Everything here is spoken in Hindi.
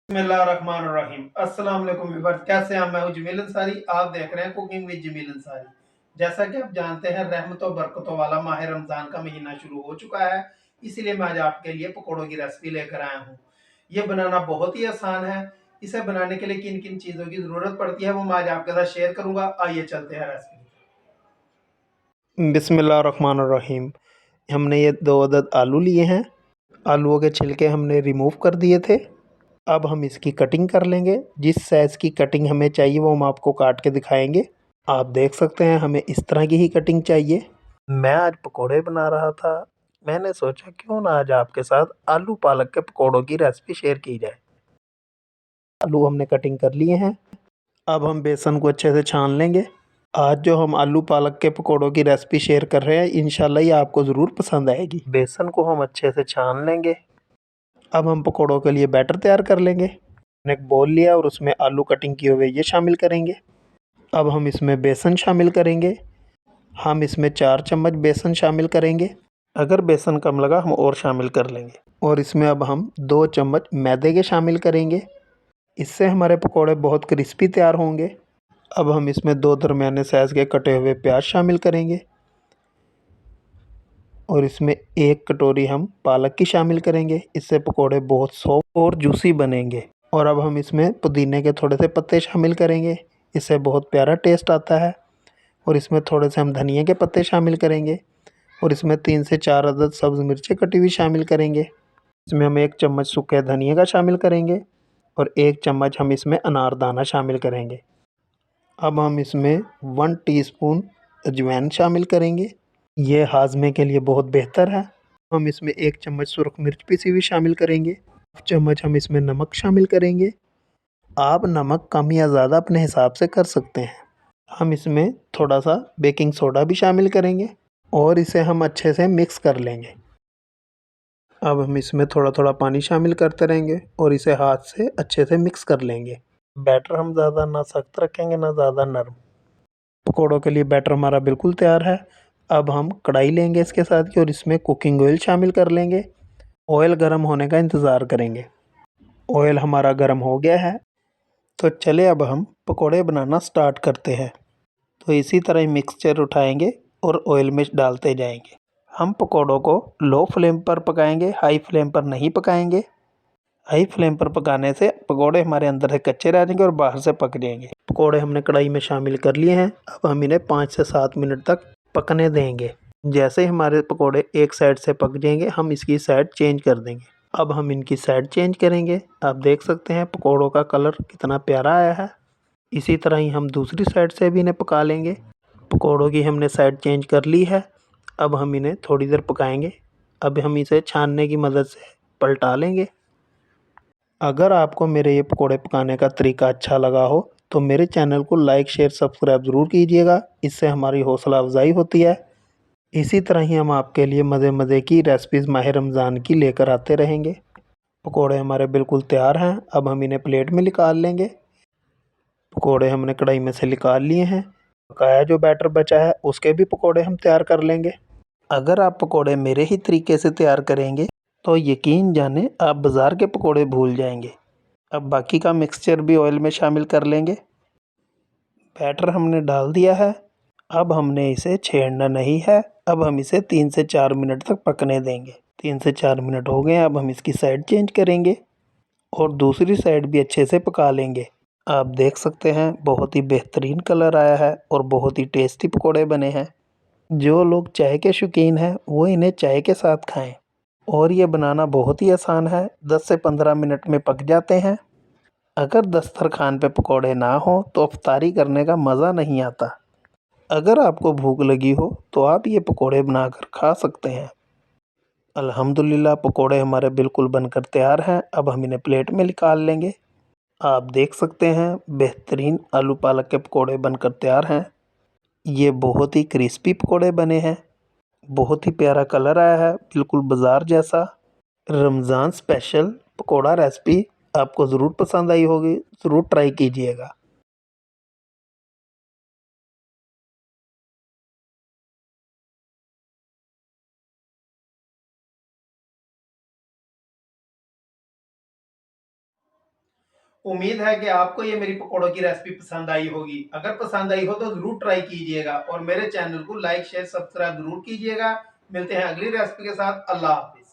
बिस्मिल्लाहिर्रहमानिर्रहीम। अस्सलाम वालेकुम व्यूअर्स, कैसे हैं? मैं हूं जमील अंसारी। आप देख रहे हैं कुकिंग विद जमील अंसारी। जैसा कि आप जानते हैं, रहमतों बरकतों वाला माह रमजान का महीना शुरू हो चुका है, इसीलिए मैं आज आपके लिए पकौड़ों की रेसिपी लेकर आया हूं। ये बनाना बहुत ही आसान है। इसे बनाने के लिए किन किन चीज़ों की ज़रूरत पड़ती है वो मैं आज आपके साथ शेयर करूंगा। आइए चलते हैं रेसिपी। बिस्मिल्लाहिर्रहमानिर्रहीम। हमने ये 2 अदद आलू लिए हैं। आलूओं के छिलके हमने रिमूव कर दिए थे। अब हम इसकी कटिंग कर लेंगे। जिस साइज़ की कटिंग हमें चाहिए वो हम आपको काट के दिखाएंगे। आप देख सकते हैं हमें इस तरह की ही कटिंग चाहिए। मैं आज पकोड़े बना रहा था। मैंने सोचा क्यों ना आज आपके साथ आलू पालक के पकोड़ों की रेसिपी शेयर की जाए। आलू हमने कटिंग कर लिए हैं। अब हम बेसन को अच्छे से छान लेंगे। आज जो हम आलू पालक के पकोड़ों की रेसिपी शेयर कर रहे हैं, इंशाल्लाह ये आपको ज़रूर पसंद आएगी। बेसन को हम अच्छे से छान लेंगे। अब हम पकोड़ों के लिए बैटर तैयार कर लेंगे। हमने एक बोल लिया और उसमें आलू कटिंग किए हुए ये शामिल करेंगे। अब हम इसमें बेसन शामिल करेंगे। हम इसमें 4 चम्मच बेसन शामिल करेंगे। अगर बेसन कम लगा हम और शामिल कर लेंगे। और इसमें अब हम 2 चम्मच मैदे के शामिल करेंगे। इससे हमारे पकोड़े बहुत क्रिस्पी तैयार होंगे। अब हम इसमें 2 दरमियाने साइज़ के कटे हुए प्याज शामिल करेंगे। और इसमें 1 कटोरी हम पालक की शामिल करेंगे। इससे पकोड़े बहुत सॉफ्ट और जूसी बनेंगे। और अब हम इसमें पुदीने के थोड़े से पत्ते शामिल करेंगे। इससे बहुत प्यारा टेस्ट आता है। और इसमें थोड़े से हम धनिया के पत्ते शामिल करेंगे। और इसमें 3 से 4 अदद सब्ज़ मिर्चें कटी हुई शामिल करेंगे। इसमें हम 1 चम्मच सूखे धनिया का शामिल करेंगे। और 1 चम्मच हम इसमें अनारदाना शामिल करेंगे। अब हम इसमें 1 टीस्पून अजवाइन शामिल करेंगे। ये हाजमे के लिए बहुत बेहतर है। हम इसमें 1 चम्मच सुरख मिर्च पिसी हुई शामिल करेंगे। 1 चम्मच हम इसमें नमक शामिल करेंगे। आप नमक कम या ज़्यादा अपने हिसाब से कर सकते हैं। हम इसमें थोड़ा सा बेकिंग सोडा भी शामिल करेंगे और इसे हम अच्छे से मिक्स कर लेंगे। अब हम इसमें थोड़ा थोड़ा पानी शामिल करते रहेंगे और इसे हाथ से अच्छे से मिक्स कर लेंगे। बैटर हम ज़्यादा ना सख्त रखेंगे ना ज़्यादा नरम। पकौड़ों के लिए बैटर हमारा बिल्कुल तैयार है। अब हम कढ़ाई लेंगे इसके साथ की और इसमें कुकिंग ऑयल शामिल कर लेंगे। ऑयल गर्म होने का इंतज़ार करेंगे। ऑयल हमारा गर्म हो गया है, तो चले अब हम पकोड़े बनाना स्टार्ट करते हैं। तो इसी तरह ही मिक्सचर उठाएंगे और ऑयल में डालते जाएंगे। हम पकोड़ों को लो फ्लेम पर पकाएंगे, हाई फ्लेम पर नहीं पकाएंगे। हाई फ्लेम पर पकाने से पकोड़े हमारे अंदर से कच्चे रह जाएंगे और बाहर से पक जाएंगे। पकोड़े हमने कढ़ाई में शामिल कर लिए हैं। अब हम इन्हें 5 से 7 मिनट तक पकने देंगे। जैसे ही हमारे पकोड़े एक साइड से पक जाएंगे हम इसकी साइड चेंज कर देंगे। अब हम इनकी साइड चेंज करेंगे। आप देख सकते हैं पकोड़ों का कलर कितना प्यारा आया है। इसी तरह ही हम दूसरी साइड से भी इन्हें पका लेंगे। पकोड़ों की हमने साइड चेंज कर ली है। अब हम इन्हें थोड़ी देर पकाएंगे। अब हम इसे छानने की मदद से पलटा लेंगे। अगर आपको मेरे ये पकोड़े पकाने का तरीका अच्छा लगा हो तो मेरे चैनल को लाइक शेयर सब्सक्राइब ज़रूर कीजिएगा। इससे हमारी हौसला अफजाई होती है। इसी तरह ही हम आपके लिए मज़े मज़े की रेसिपीज़ माह रमज़ान की लेकर आते रहेंगे। पकोड़े हमारे बिल्कुल तैयार हैं। अब हम इन्हें प्लेट में निकाल लेंगे। पकोड़े हमने कढ़ाई में से निकाल लिए हैं। पकाया जो बैटर बचा है उसके भी पकोड़े हम तैयार कर लेंगे। अगर आप पकोड़े मेरे ही तरीके से तैयार करेंगे तो यकीन जाने आप बाज़ार के पकोड़े भूल जाएंगे। अब बाकी का मिक्सचर भी ऑयल में शामिल कर लेंगे। बैटर हमने डाल दिया है। अब हमने इसे छेड़ना नहीं है। अब हम इसे 3 से 4 मिनट तक पकने देंगे। 3 से 4 मिनट हो गए। अब हम इसकी साइड चेंज करेंगे और दूसरी साइड भी अच्छे से पका लेंगे। आप देख सकते हैं बहुत ही बेहतरीन कलर आया है और बहुत ही टेस्टी पकोड़े बने हैं। जो लोग चाय के शौकीन हैं वो इन्हें चाय के साथ खाएं। और ये बनाना बहुत ही आसान है, 10 से 15 मिनट में पक जाते हैं। अगर दस्तरखान पे पकोड़े ना हो तो अफ्तारी करने का मज़ा नहीं आता। अगर आपको भूख लगी हो तो आप ये पकोड़े बनाकर खा सकते हैं। अल्हम्दुलिल्लाह पकोड़े हमारे बिल्कुल बनकर तैयार हैं। अब हम इन्हें प्लेट में निकाल लेंगे। आप देख सकते हैं बेहतरीन आलू पालक के पकोड़े बनकर तैयार हैं। ये बहुत ही क्रिस्पी पकोड़े बने हैं। बहुत ही प्यारा कलर आया है, बिल्कुल बाज़ार जैसा। रमज़ान स्पेशल पकोड़ा रेसिपी आपको ज़रूर पसंद आई होगी, ज़रूर ट्राई कीजिएगा। उम्मीद है कि आपको ये मेरी पकौड़ों की रेसिपी पसंद आई होगी। अगर पसंद आई हो तो ज़रूर ट्राई कीजिएगा और मेरे चैनल को लाइक शेयर सब्सक्राइब ज़रूर कीजिएगा। मिलते हैं अगली रेसिपी के साथ। अल्लाह हाफिज़।